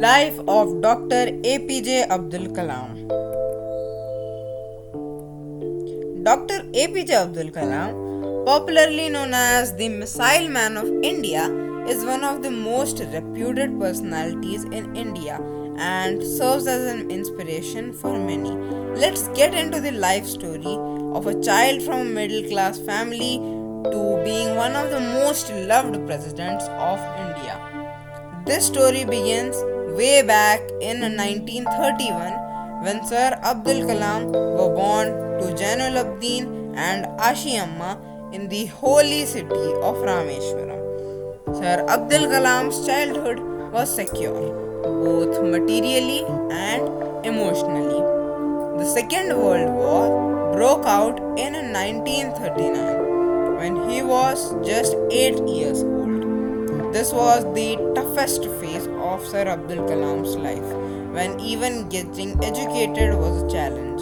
Life of Dr. APJ Abdul Kalam. Dr. APJ Abdul Kalam, popularly known as the Missile Man of India, is one of the most reputed personalities in India and serves as an inspiration for many. Let's get into the life story of a child from a middle class family to being one of the most loved presidents of India. This story begins way back in 1931 when Sir Abdul Kalam were born to Jainul Abdin and Ashiamma in the holy city of Rameshwaram. Sir Abdul Kalam's childhood was secure, both materially and emotionally. The Second World War broke out in 1939 when he was just 8 years old. This was the toughest phase of Sir Abdul Kalam's life, when even getting educated was a challenge.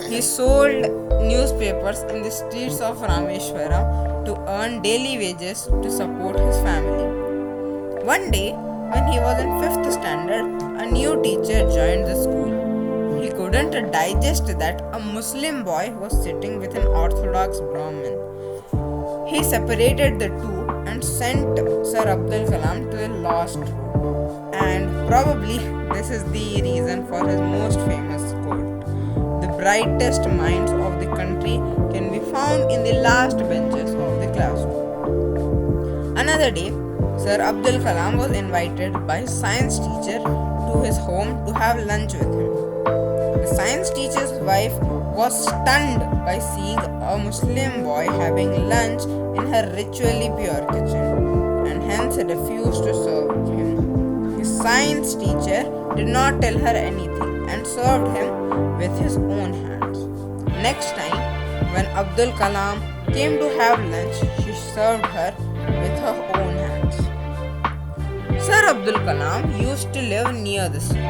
He sold newspapers in the streets of Rameshwaram to earn daily wages to support his family. One day, when he was in 5th standard, a new teacher joined the school. He couldn't digest that a Muslim boy was sitting with an Orthodox Brahmin. He separated the two and sent Sir Abdul Kalam to the lost road. And probably this is the reason for his most famous quote: "The brightest minds of the country can be found in the last benches of the classroom." Another day, Sir Abdul Kalam was invited by his science teacher to his home to have lunch with him. The science teacher's wife was stunned by seeing a Muslim boy having lunch in her ritually pure kitchen and hence refused to serve him. His science teacher did not tell her anything and served him with his own hands. Next time, when Abdul Kalam came to have lunch, she served her with her own hands. Sir Abdul Kalam used to live near the sea.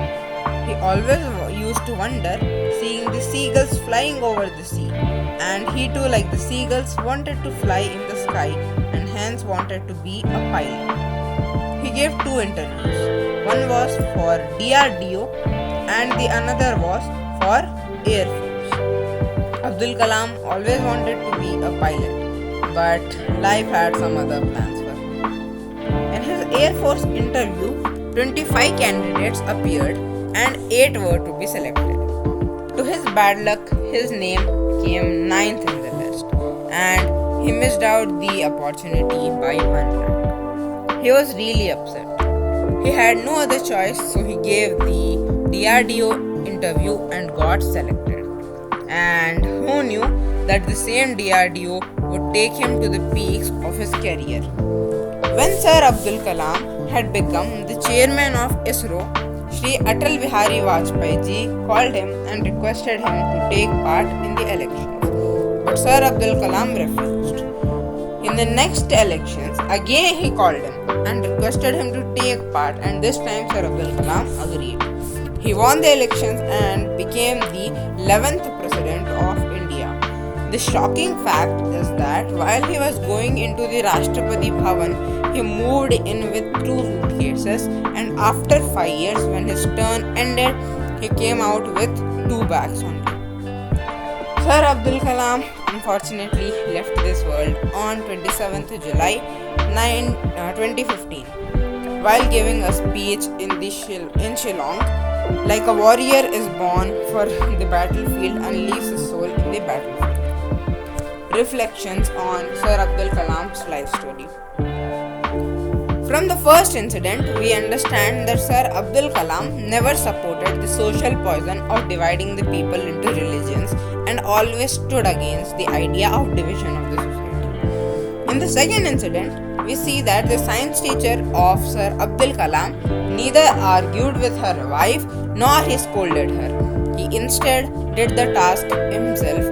He always used to wonder seeing the seagulls flying over the sea, and he too, like the seagulls, wanted to fly in the sky and hence wanted to be a pilot. He gave 2 interviews. One was for DRDO and the another was for Air Force. Abdul Kalam always wanted to be a pilot, but life had some other plans for him. In his Air Force interview, 25 candidates appeared and 8 were to be selected. To his bad luck, his name came 9th in the list and he missed out the opportunity by 1 rank. He was really upset. He had no other choice, so he gave the DRDO interview and got selected. And who knew that the same DRDO would take him to the peaks of his career? When Sir Abdul Kalam had become the chairman of ISRO, Shri Atal Bihari Vajpayee ji called him and requested him to take part in the elections. But Sir Abdul Kalam refused. In the next elections, again he called him and requested him to take part, and this time Sir Abdul Kalam agreed. He won the elections and became the 11th President of India. The shocking fact is that while he was going into the Rashtrapati Bhavan, he moved in with 2 suitcases, and after 5 years, when his turn ended, he came out with 2 bags only. Sir Abdul Kalam unfortunately left this world on 27th July 2015 while giving a speech in Shillong. Like a warrior is born for the battlefield and leaves his soul in the battlefield. Reflections on Sir Abdul Kalam's life story. From the first incident, we understand that Sir Abdul Kalam never supported the social poison of dividing the people into religions and always stood against the idea of division of the society. In the second incident, we see that the science teacher of Sir Abdul Kalam neither argued with her wife nor he scolded her. He instead did the task himself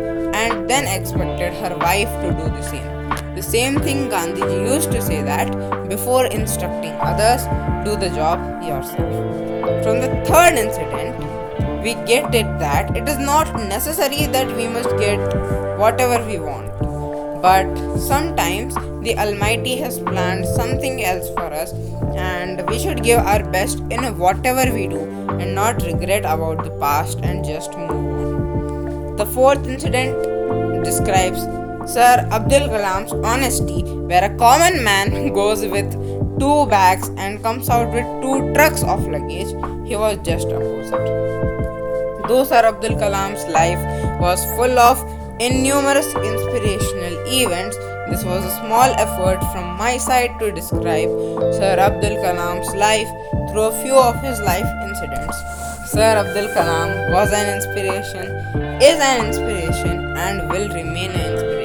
and then expected her wife to do the same. The same thing Gandhiji used to say, that before instructing others, do the job yourself. From the third incident, we get it that it is not necessary that we must get whatever we want, But sometimes the Almighty has planned something else for us, and we should give our best in whatever we do and not regret about the past and just move on. The fourth incident describes Sir Abdul Kalam's honesty, where a common man goes with two bags and comes out with two trucks of luggage. He was just opposite. Though Sir Abdul Kalam's life was full of innumerous inspirational events, this was a small effort from my side to describe Sir Abdul Kalam's life through a few of his life incidents. Sir Abdul Kalam was an inspiration, is an inspiration, and will remain an inspiration.